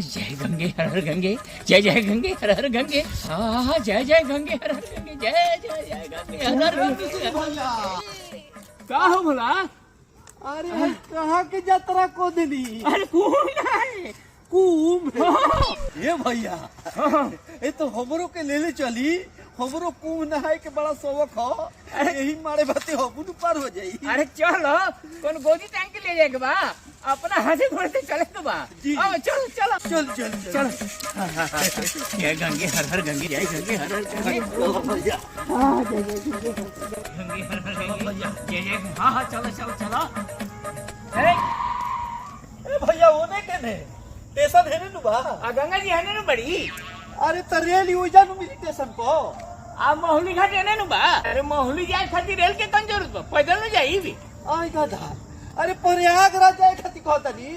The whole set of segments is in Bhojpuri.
जय गंगे हर हर गंगे, जय जय गंगे हर हर गंगे, हाँ जय जय गंगे हर हर गंगे, जय जय जय गंगे हर हर गंगे। का हो भला? अरे कहाँ के यात्रा को दिली? अरे कुंभ है, कुंभ। ये भैया ये तो हमरो के लेले चली, हमरो कुंभ नहाए के बड़ा शौक हो। यही मारे बाते हमू पार हो जाई। अरे चलो कौन गोदी टांग के ले जाएगा बा, अपना हाथे घोड़े से चले तो बा। आओ चलो चलो चल चल चलो। जय गंगे हर हर गंगे, जय गंगे हर हर गंगे, भैया गंगे हर हर गंगे, जय जय। हाँ हाँ चलो चलो चलो। अरे भैया ओने के ने स्टेशन है नु बा। गंगा जी है ना बड़ी। अरे त रेल यूजा नु मिली स्टेशन को। आ महुली घाट है ना बा। अरे महुली जाए खातिर रेल के कौन जरूरत बा, पैदल न जाई भी। आई गधा। अरे प्रयागराज जाए खातिर कहतनी।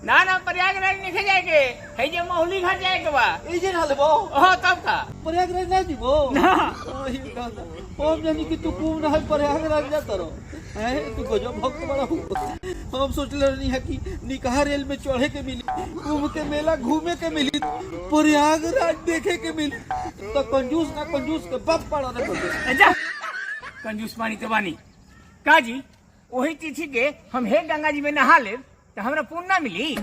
ना ना प्रयागराज नहीं जाएगे, है जे महुली घाट जाएगा बा। ई जे ना लेबो। हां तब का प्रयागराज ना जीबो ना। आई गधा। हम जानी कि तू कुंभ नहाए प्रयागराज जा तरो। है तू गजब भक्त बड़ा हो। हम सोचले नहीं है कि निकाह रेल में चढ़े के मिली, कुंभ के मेला घूमे के मिली, प्रयागराज देखे के मिली, तो कंजूस ना कंजूस के बाप पड़ा ना कर। जा कंजूस पानी तो बानी का जी, वही तिथि के हम हे गंगा जी में नहा ले तो हमरा पुण्य ना मिली।